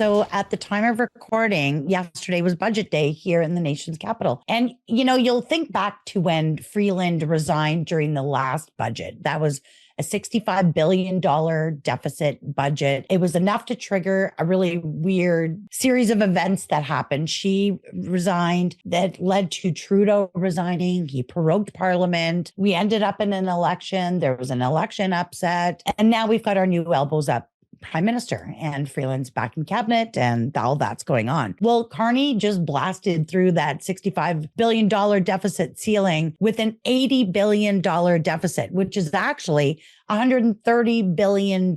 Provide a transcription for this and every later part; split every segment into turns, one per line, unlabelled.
So at the time of recording, yesterday was budget day here in the nation's capital. And, you'll think back to when Freeland resigned during the last budget. That was a $65 billion deficit budget. It was enough to trigger a really weird series of events that happened. She resigned. That led to Trudeau resigning. He prorogued Parliament. We ended up in an election. There was an election upset. And now we've got our new elbows up Prime Minister, and Freeland's back in cabinet, and all that's going on. Well, Carney just blasted through that $65 billion deficit ceiling with an $80 billion deficit, which is actually $130 billion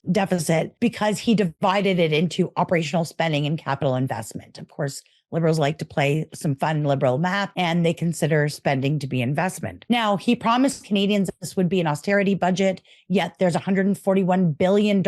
deficit because he divided it into operational spending and capital investment. Of course, Liberals like to play some fun liberal math, and they consider spending to be investment. Now, he promised Canadians this would be an austerity budget, yet there's $141 billion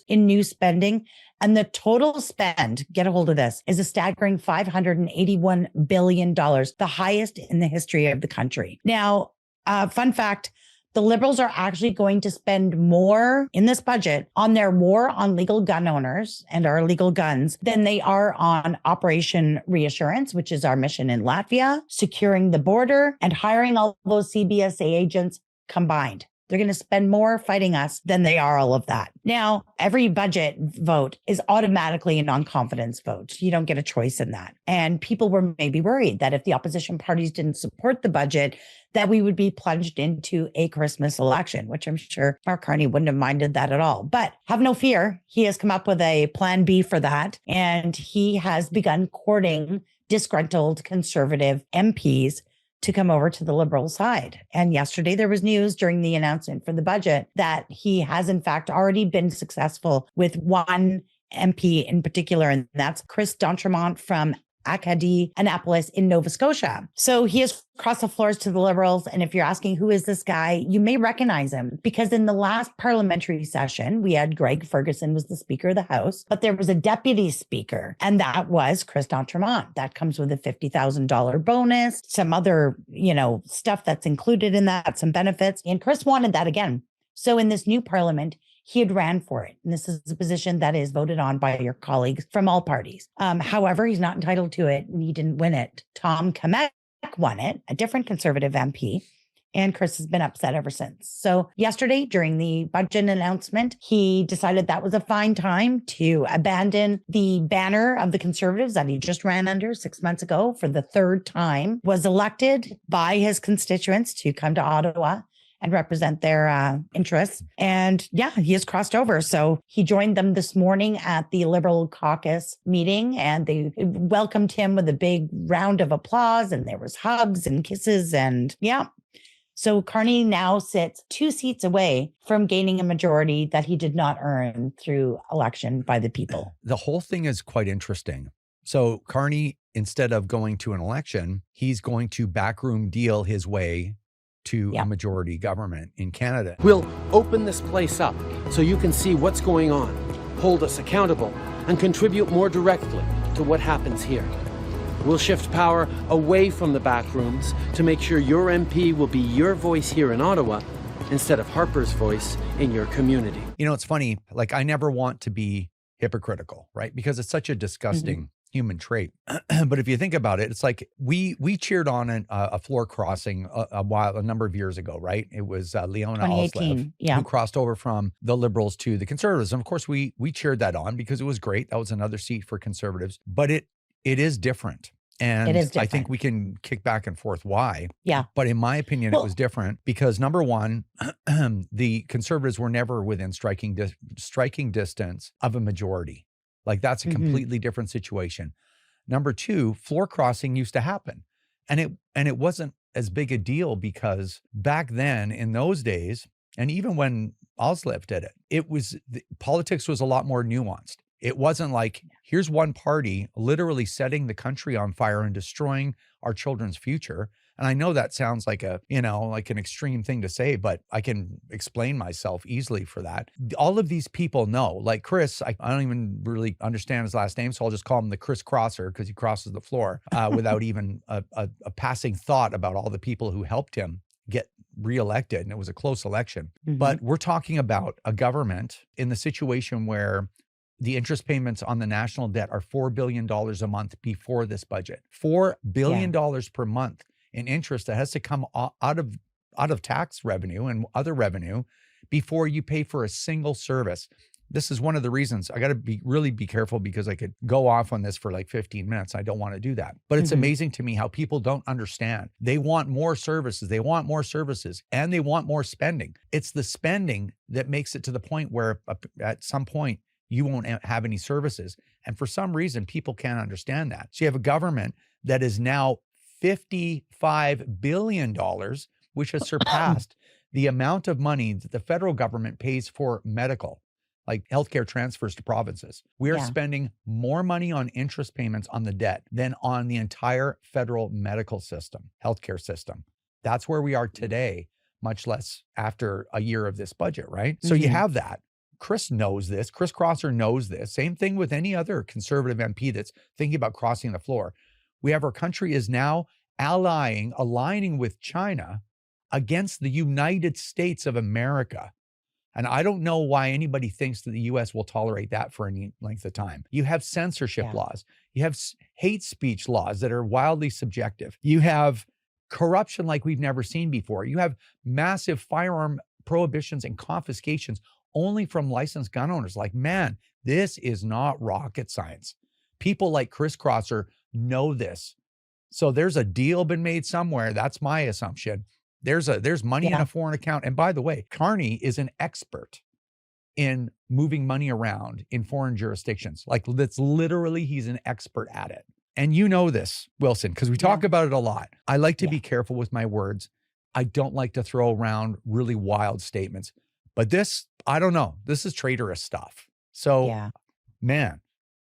in new spending. And the total spend, get a hold of this, is a staggering $581 billion, the highest in the history of the country. Now, fun fact, the Liberals are actually going to spend more in this budget on their war on legal gun owners and our illegal guns than they are on Operation Reassurance, which is our mission in Latvia, securing the border, and hiring all those CBSA agents combined. They're going to spend more fighting us than they are all of that. Now, every budget vote is automatically a non-confidence vote. You don't get a choice in that. And people were maybe worried that if the opposition parties didn't support the budget, that we would be plunged into a Christmas election, which I'm sure Mark Carney wouldn't have minded that at all. But have no fear. He has come up with a plan B for that. And he has begun courting disgruntled Conservative MPs to come over to the Liberal side. And yesterday there was news during the announcement for the budget that he has in fact already been successful with one MP in particular, and that's Chris d'Entremont from 𝐥𝐂𝐅𝐑, Annapolis in Nova Scotia. So he has crossed the floors to the Liberals. And if you're asking, who is this guy? You may recognize him because in the last parliamentary session, we had Greg Ferguson was the Speaker of the House, but there was a deputy speaker, and that was Chris d'Entremont. That comes with a $50,000 bonus, some other, stuff that's included in that, some benefits. And Chris wanted that again. So in this new parliament, he had ran for it. And this is a position that is voted on by your colleagues from all parties. However, he's not entitled to it and he didn't win it. Tom 𝐂𝐂𝐅𝐿 won it, a different Conservative MP. And Chris has been upset ever since. So yesterday, during the budget announcement, he decided that was a fine time to abandon the banner of the Conservatives that he just ran under 6 months ago for the third time, was elected by his constituents to come to Ottawa and represent their interests. And yeah, he has crossed over. So he joined them this morning at the Liberal caucus meeting, and they welcomed him with a big round of applause, and there was hugs and kisses, and yeah. So Carney now sits 2 seats away from gaining a majority that he did not earn through election by the people.
The whole thing is quite interesting. So Carney, instead of going to an election, he's going to backroom deal his way to a majority government in Canada.
We'll open this place up so you can see what's going on, hold us accountable, and contribute more directly to what happens here. We'll shift power away from the back rooms to make sure your MP will be your voice here in Ottawa instead of Harper's voice in your community.
It's funny, like I never want to be hypocritical, right? Because it's such a disgusting human trait. But if you think about it, it's like we cheered on a floor crossing a number of years ago, right? It was Leona Aalslev, who crossed over from the Liberals to the Conservatives. And of course, we cheered that on because it was great. That was another seat for Conservatives. But it is different. And it is different. I think we can kick back and forth why.
Yeah.
But in my opinion, it was different because number one, the Conservatives were never within striking distance of a majority. Like that's a completely different situation. Number two, floor crossing used to happen. And it wasn't as big a deal because back then in those days, and even when Aalslev did it, politics was a lot more nuanced. It wasn't like, here's one party literally setting the country on fire and destroying our children's future. And I know that sounds like like an extreme thing to say, but I can explain myself easily for that. All of these people know, like Chris, I don't even really understand his last name, so I'll just call him the Chris Crosser because he crosses the floor without even a passing thought about all the people who helped him get reelected. And it was a close election. But we're talking about a government in the situation where the interest payments on the national debt are $4 billion a month before this budget. $4 billion per month in interest that has to come out of tax revenue and other revenue before you pay for a single service. This is one of the reasons I got to really be careful, because I could go off on this for like 15 minutes. I don't want to do that. But it's amazing to me how people don't understand. They want more services. They want more services, and they want more spending. It's the spending that makes it to the point where at some point you won't have any services. And for some reason, people can't understand that. So you have a government that is now $55 billion, which has surpassed the amount of money that the federal government pays for medical, like healthcare transfers to provinces. We are spending more money on interest payments on the debt than on the entire federal medical system, healthcare system. That's where we are today, much less after a year of this budget, right? So you have that. Chris knows this. Chris Crosser knows this. Same thing with any other conservative MP that's thinking about crossing the floor. We have our country is now aligning with China against the United States of America. And I don't know why anybody thinks that the U.S. will tolerate that for any length of time. You have censorship laws. You have hate speech laws that are wildly subjective. You have corruption like we've never seen before. You have massive firearm prohibitions and confiscations only from licensed gun owners. Like, man, this is not rocket science. People like Chris Crosser know this. So there's a deal been made somewhere. That's my assumption. There's money in a foreign account. And by the way, Carney is an expert in moving money around in foreign jurisdictions. Like, that's literally, he's an expert at it. And you know this, Wilson, because we talk about it a lot. I like to be careful with my words. I don't like to throw around really wild statements. But this, I don't know. This is traitorous stuff. So, man,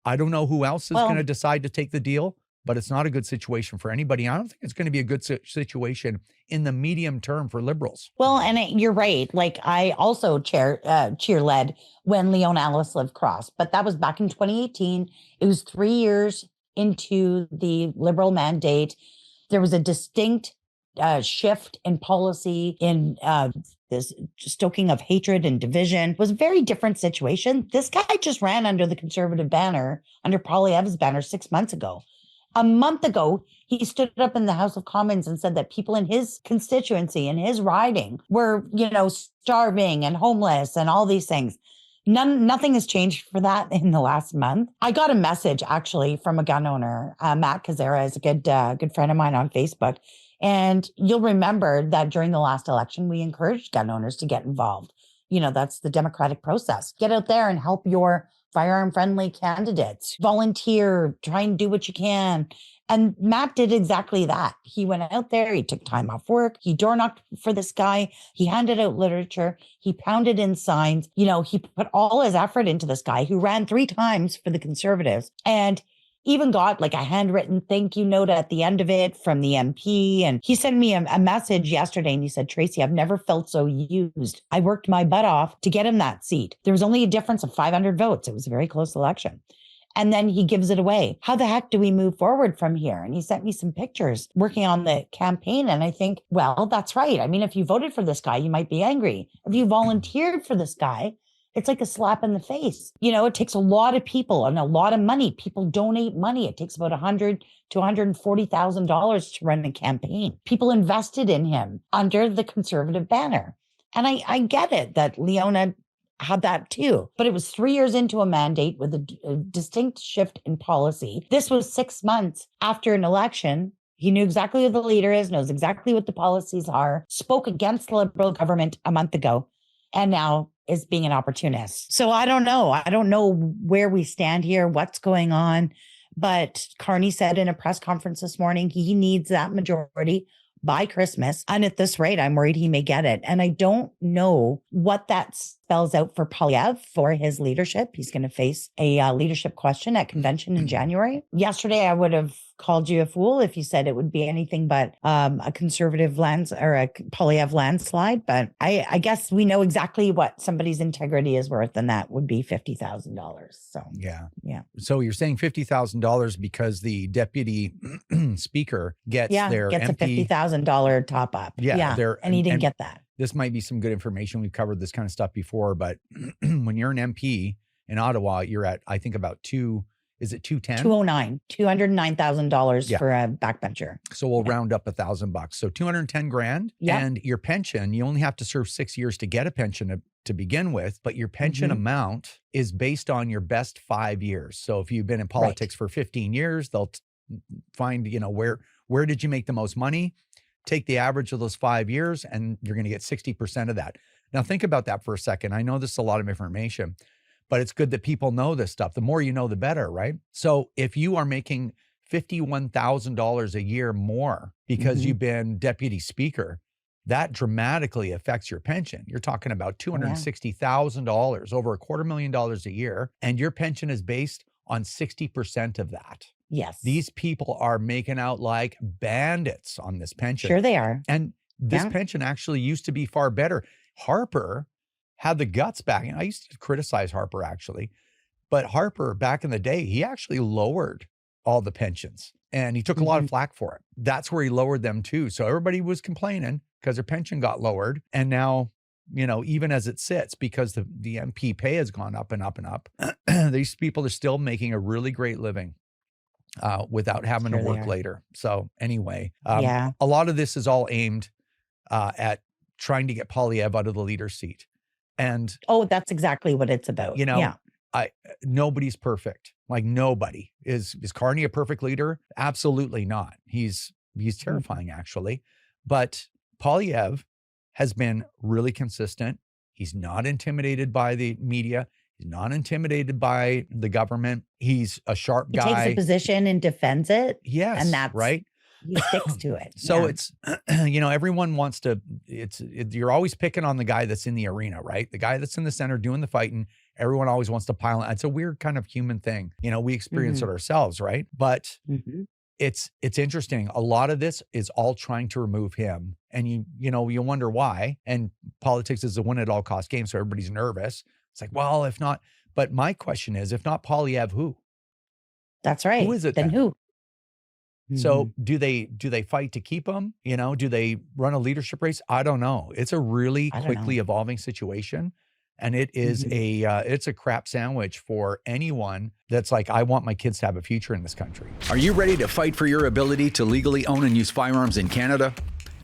I don't know who else is going to decide to take the deal, but it's not a good situation for anybody. I don't think it's going to be a good situation in the medium term for Liberals.
Well, and you're right. Like, I also cheer-led when Leon Alice lived cross, but that was back in 2018. It was 3 years into the Liberal mandate. There was a distinct shift in policy in this stoking of hatred and division. It was a very different situation. This guy just ran under the Conservative banner, under Poilievre's banner 6 months ago. A month ago, he stood up in the House of Commons and said that people in his constituency, in his riding, were, starving and homeless and all these things. Nothing has changed for that in the last month. I got a message actually from a gun owner. Matt 𝐂𝐂𝐅𝐿 is a good friend of mine on Facebook. And you'll remember that during the last election, we encouraged gun owners to get involved. That's the democratic process. Get out there and help your firearm-friendly candidates. Volunteer, try and do what you can. And Matt did exactly that. He went out there, he took time off work, he door knocked for this guy, he handed out literature, he pounded in signs. He put all his effort into this guy who ran 3 times for the Conservatives, and even got like a handwritten thank you note at the end of it from the MP. And he sent me a message yesterday and he said, Tracey, I've never felt so used. I worked my butt off to get him that seat. There was only a difference of 500 votes. It was a very close election. And then he gives it away. How the heck do we move forward from here? And he sent me some pictures working on the campaign. And I think, well, that's right. I mean, if you voted for this guy, you might be angry. If you volunteered for this guy, it's like a slap in the face. It takes a lot of people and a lot of money. People donate money. It takes about $100,000 to $140,000 to run a campaign. People invested in him under the Conservative banner. And I get it that Leona had that too. But it was 3 years into a mandate with a distinct shift in policy. This was 6 months after an election. He knew exactly who the leader is, knows exactly what the policies are, spoke against the Liberal government a month ago, and now is being an opportunist. So I don't know. I don't know where we stand here, what's going on. But Carney said in a press conference this morning, he needs that majority by Christmas. And at this rate, I'm worried he may get it. And I don't know what that spells out for Poilievre for his leadership. He's going to face a leadership question at convention in January. Yesterday, I would have called you a fool if you said it would be anything but a Conservative or a Poilievre landslide. But I guess we know exactly what somebody's integrity is worth, and that would be $50,000. So
yeah.
So
you're saying $50,000 because the deputy speaker gets their
gets
MP
a $50,000 top up. And he didn't get that.
This might be some good information. We've covered this kind of stuff before, but when you're an MP In Ottawa, you're at, I think about is it 210?
$209,000 for a backbencher.
So we'll round up $1,000. So 210 grand.
Yep.
And your pension, you only have to serve 6 years to get a pension to begin with, but your pension amount is based on your best 5 years. So if you've been in politics for 15 years, they'll find, where did you make the most money? Take the average of those 5 years and you're going to get 60% of that. Now think about that for a second. I know this is a lot of information, but it's good that people know this stuff. The more you know, the better, right? So if you are making $51,000 a year more because you've been deputy speaker, that dramatically affects your pension. You're talking about $260,000, over $250,000 a year, and your pension is based on 60% of that.
Yes.
These people are making out like bandits on this pension.
Sure they are.
And this pension actually used to be far better. Harper had the guts back. And I used to criticize Harper actually, but Harper back in the day, he actually lowered all the pensions and he took a lot of flack for it. That's where he lowered them too. So everybody was complaining because their pension got lowered. And now, even as it sits, because the MP pay has gone up and up and up, these people are still making a really great living without having to work later. So anyway, a lot of this is all aimed at trying to get Poilievre out of the leader's seat. And
that's exactly what it's about.
Nobody's perfect. Like nobody is Carney a perfect leader? Absolutely not. He's terrifying actually. But Poilievre has been really consistent. He's not intimidated by the media. He's not intimidated by the government. He's a sharp guy.
He takes a position and defends it.
Yes.
And that's
right.
He sticks to it.
So it's, everyone wants to, you're always picking on the guy that's in the arena, right? The guy that's in the center doing the fighting. Everyone always wants to pile on. It's a weird kind of human thing. We experience it ourselves, right? But it's interesting. A lot of this is all trying to remove him. And you wonder why. And politics is a win at all cost game. So everybody's nervous. It's like, well, if not, but my question is, if not Poilievre, who?
That's right.
Who is it
then? Who?
So do they fight to keep him? Do they run a leadership race? I don't know. It's a really quickly evolving situation. And it is it's a crap sandwich for anyone that's like, I want my kids to have a future in this country.
Are you ready to fight for your ability to legally own and use firearms in Canada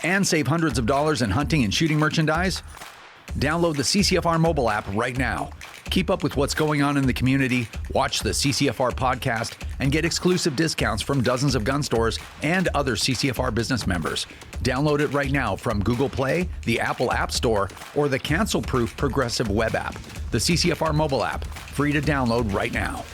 and save hundreds of dollars in hunting and shooting merchandise? Download the CCFR mobile app right now. Keep up with what's going on in the community, watch the CCFR podcast, and get exclusive discounts from dozens of gun stores and other CCFR business members. Download it right now from Google Play, the Apple App Store, or the cancel-proof Progressive web app. The CCFR mobile app, free to download right now.